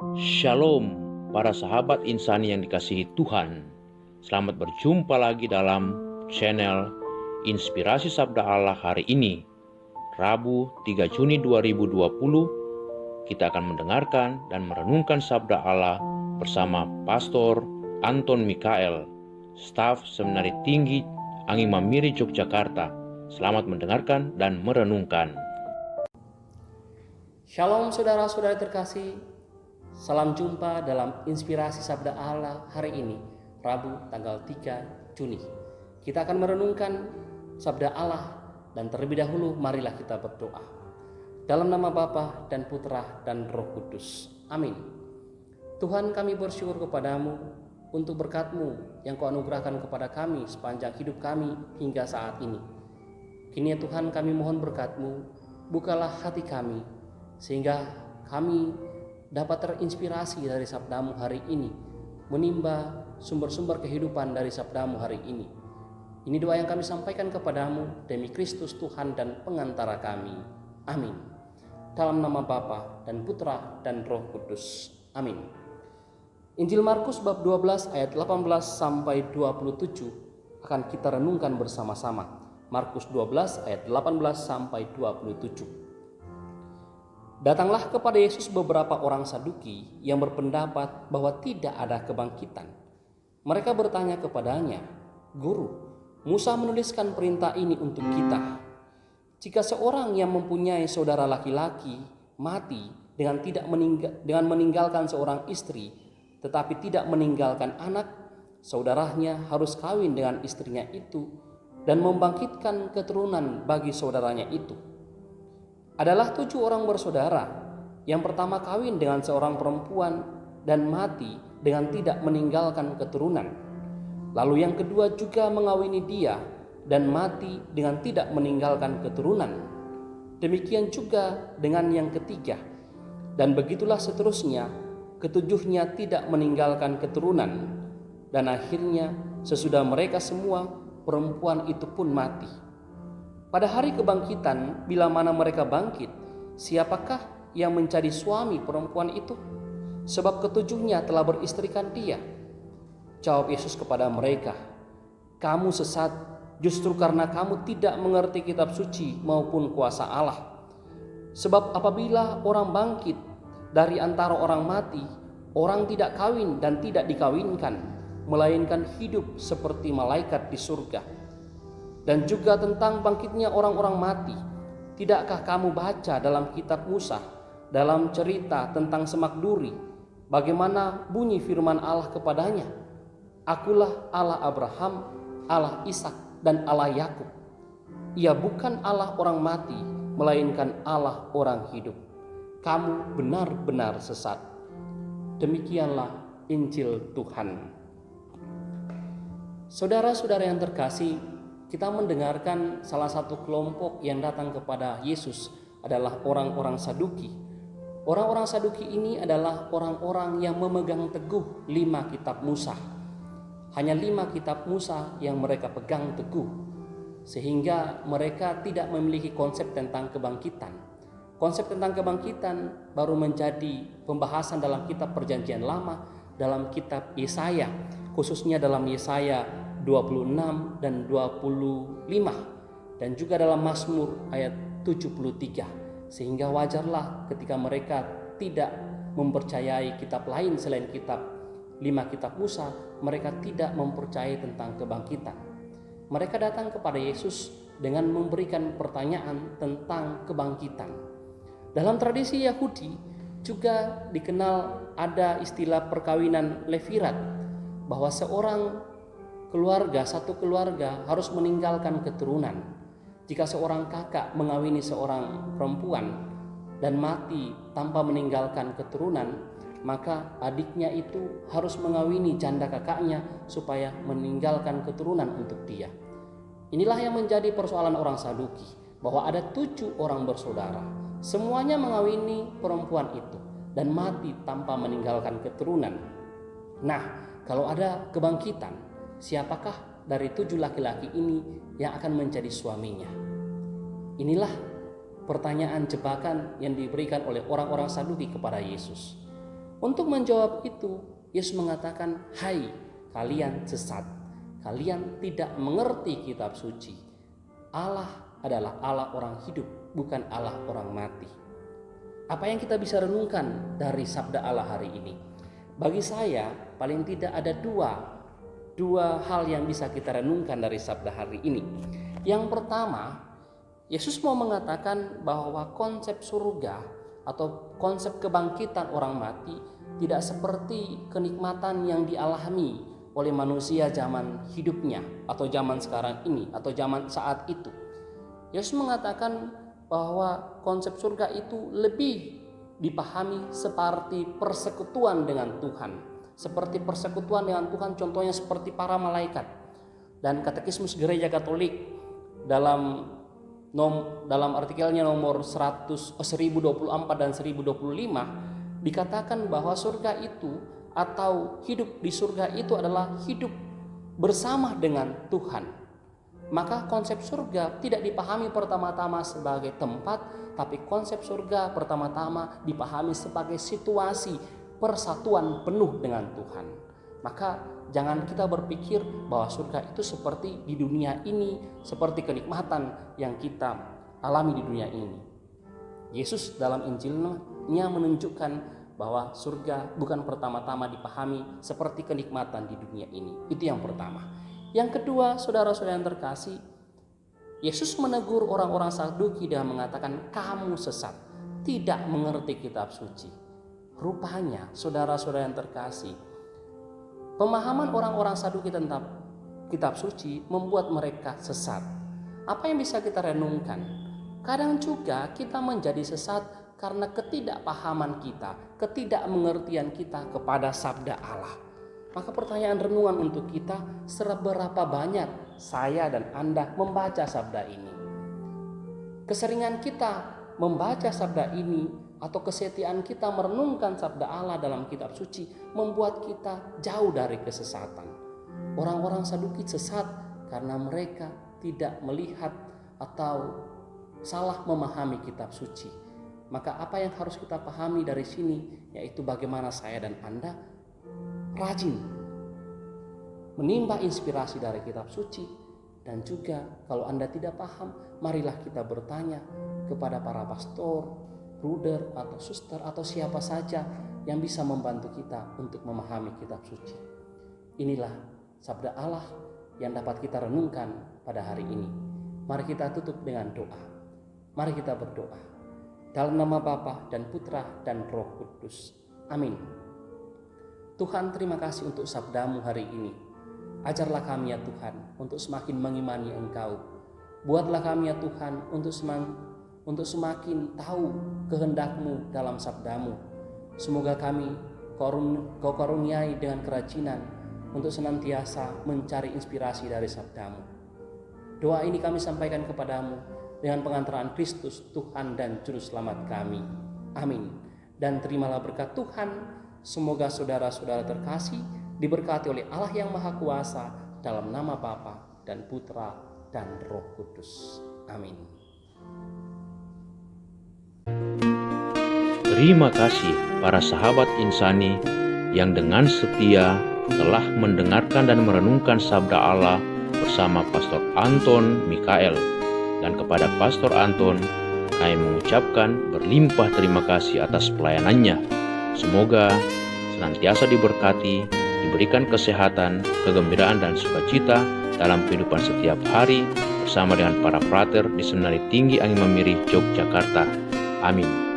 Shalom, para sahabat insani yang dikasihi Tuhan. Selamat berjumpa lagi dalam channel Inspirasi Sabda Allah hari ini, Rabu 3 Juni 2020. Kita akan mendengarkan dan merenungkan Sabda Allah bersama Pastor Anton Mikael, staf Seminari Tinggi Anggi Mamiri Yogyakarta. Selamat mendengarkan dan merenungkan. Shalom saudara-saudara terkasih. Salam jumpa dalam Inspirasi Sabda Allah hari ini, Rabu tanggal 3 Juni. Kita akan merenungkan Sabda Allah dan terlebih dahulu marilah kita berdoa. Dalam nama Bapa dan Putra dan Roh Kudus. Amin. Tuhan, kami bersyukur kepadamu untuk berkat-Mu yang Kau anugerahkan kepada kami sepanjang hidup kami hingga saat ini. Kini ya Tuhan, kami mohon berkat-Mu, bukalah hati kami sehingga kami dapat terinspirasi dari sabda-Mu hari ini, menimba sumber-sumber kehidupan dari sabda-Mu hari ini. Ini doa yang kami sampaikan kepadamu demi Kristus Tuhan dan pengantara kami. Amin. Dalam nama Bapa dan Putra dan Roh Kudus. Amin. Injil Markus bab 12 ayat 18 sampai 27 akan kita renungkan bersama-sama. Markus 12 ayat 18 sampai 27. Datanglah kepada Yesus beberapa orang Saduki yang berpendapat bahwa tidak ada kebangkitan. Mereka bertanya kepadanya, "Guru, Musa menuliskan perintah ini untuk kita. Jika seorang yang mempunyai saudara laki-laki mati dengan meninggalkan seorang istri, tetapi tidak meninggalkan anak, saudaranya harus kawin dengan istrinya itu dan membangkitkan keturunan bagi saudaranya itu. Adalah 7 orang bersaudara. Yang pertama kawin dengan seorang perempuan dan mati dengan tidak meninggalkan keturunan. Lalu yang kedua juga mengawini dia dan mati dengan tidak meninggalkan keturunan. Demikian juga dengan yang ketiga. Dan begitulah seterusnya, ketujuhnya tidak meninggalkan keturunan. Dan akhirnya sesudah mereka semua, perempuan itu pun mati. Pada hari kebangkitan, bila mana mereka bangkit, siapakah yang menjadi suami perempuan itu? Sebab ketujuhnya telah beristrikan dia." Jawab Yesus kepada mereka, "Kamu sesat justru karena kamu tidak mengerti kitab suci maupun kuasa Allah. Sebab apabila orang bangkit dari antara orang mati, orang tidak kawin dan tidak dikawinkan, melainkan hidup seperti malaikat di surga. Dan juga tentang bangkitnya orang-orang mati, tidakkah kamu baca dalam kitab Musa, dalam cerita tentang semak duri, bagaimana bunyi firman Allah kepadanya? Akulah Allah Abraham, Allah Ishak dan Allah Yakub. Ia bukan Allah orang mati, melainkan Allah orang hidup. Kamu benar-benar sesat." Demikianlah Injil Tuhan. Saudara-saudara yang terkasih, kita mendengarkan salah satu kelompok yang datang kepada Yesus adalah orang-orang Saduki. Orang-orang Saduki ini adalah orang-orang yang memegang teguh 5 kitab Musa. Hanya 5 kitab Musa yang mereka pegang teguh, sehingga mereka tidak memiliki konsep tentang kebangkitan. Konsep tentang kebangkitan baru menjadi pembahasan dalam kitab Perjanjian Lama, dalam kitab Yesaya, khususnya dalam Yesaya 26 dan 25, dan juga dalam Mazmur ayat 73. Sehingga wajarlah ketika mereka tidak mempercayai kitab lain selain kitab 5 kitab Musa, mereka tidak mempercayai tentang kebangkitan. Mereka datang kepada Yesus dengan memberikan pertanyaan tentang kebangkitan. Dalam tradisi Yahudi juga dikenal ada istilah perkawinan levirat, bahwa satu keluarga harus meninggalkan keturunan. Jika seorang kakak mengawini seorang perempuan dan mati tanpa meninggalkan keturunan, maka adiknya itu harus mengawini janda kakaknya supaya meninggalkan keturunan untuk dia. Inilah yang menjadi persoalan orang Saduki, bahwa ada 7 orang bersaudara, semuanya mengawini perempuan itu dan mati tanpa meninggalkan keturunan. Nah, kalau ada kebangkitan, siapakah dari 7 laki-laki ini yang akan menjadi suaminya? Inilah pertanyaan jebakan yang diberikan oleh orang-orang Saduki kepada Yesus. Untuk menjawab itu, Yesus mengatakan, "Hai, kalian sesat. Kalian tidak mengerti kitab suci. Allah adalah Allah orang hidup, bukan Allah orang mati." Apa yang kita bisa renungkan dari sabda Allah hari ini? Bagi saya, paling tidak ada dua hal yang bisa kita renungkan dari sabda hari ini. Yang pertama, Yesus mau mengatakan bahwa konsep surga atau konsep kebangkitan orang mati tidak seperti kenikmatan yang dialami oleh manusia zaman hidupnya atau zaman sekarang ini atau zaman saat itu. Yesus mengatakan bahwa konsep surga itu lebih dipahami seperti persekutuan dengan Tuhan. Seperti persekutuan dengan Tuhan, contohnya seperti para malaikat. Dan Katekismus Gereja Katolik dalam artikelnya nomor 1024 dan 1025 dikatakan bahwa surga itu atau hidup di surga itu adalah hidup bersama dengan Tuhan. Maka konsep surga tidak dipahami pertama-tama sebagai tempat, tapi konsep surga pertama-tama dipahami sebagai situasi persatuan penuh dengan Tuhan. Maka jangan kita berpikir bahwa surga itu seperti di dunia ini, seperti kenikmatan yang kita alami di dunia ini. Yesus dalam Injilnya menunjukkan bahwa surga bukan pertama-tama dipahami seperti kenikmatan di dunia ini. Itu yang pertama. Yang kedua, saudara-saudara yang terkasih, Yesus menegur orang-orang Saduki dan mengatakan, "Kamu sesat, tidak mengerti kitab suci." Rupanya, saudara-saudara yang terkasih, pemahaman orang-orang Saduki tentang kitab suci membuat mereka sesat. Apa yang bisa kita renungkan? Kadang juga kita menjadi sesat karena ketidakpahaman kita, ketidakmengertian kita kepada sabda Allah. Maka pertanyaan renungan untuk kita, seberapa banyak saya dan Anda membaca sabda ini? Keseringan kita membaca sabda ini atau kesetiaan kita merenungkan sabda Allah dalam kitab suci membuat kita jauh dari kesesatan. Orang-orang Saduki sesat karena mereka tidak melihat atau salah memahami kitab suci. Maka apa yang harus kita pahami dari sini, yaitu bagaimana saya dan Anda rajin menimba inspirasi dari kitab suci. Dan juga kalau Anda tidak paham, marilah kita bertanya kepada para pastor, bruder atau suster atau siapa saja yang bisa membantu kita untuk memahami kitab suci. Inilah sabda Allah yang dapat kita renungkan pada hari ini. Mari kita tutup dengan doa. Mari kita berdoa. Dalam nama Bapa dan Putra dan Roh Kudus. Amin. Tuhan, terima kasih untuk sabda-Mu hari ini. Ajarlah kami ya Tuhan untuk semakin mengimani Engkau. Buatlah kami ya Tuhan untuk semakin tahu kehendak-Mu dalam sabda-Mu. Semoga kami Kau karuniai dengan kerajinan untuk senantiasa mencari inspirasi dari sabda-Mu. Doa ini kami sampaikan kepadamu dengan pengantaran Kristus, Tuhan dan Juru Selamat kami. Amin. Dan terimalah berkat Tuhan. Semoga saudara-saudara terkasih diberkati oleh Allah yang Maha Kuasa dalam nama Bapa dan Putra dan Roh Kudus. Amin. Terima kasih para sahabat insani yang dengan setia telah mendengarkan dan merenungkan sabda Allah bersama Pastor Anton Mikael. Dan kepada Pastor Anton, kami mengucapkan berlimpah terima kasih atas pelayanannya. Semoga senantiasa diberkati, diberikan kesehatan, kegembiraan dan sukacita dalam kehidupan setiap hari bersama dengan para frater di Seminari Tinggi Angin Mamiri, Yogyakarta. Amin.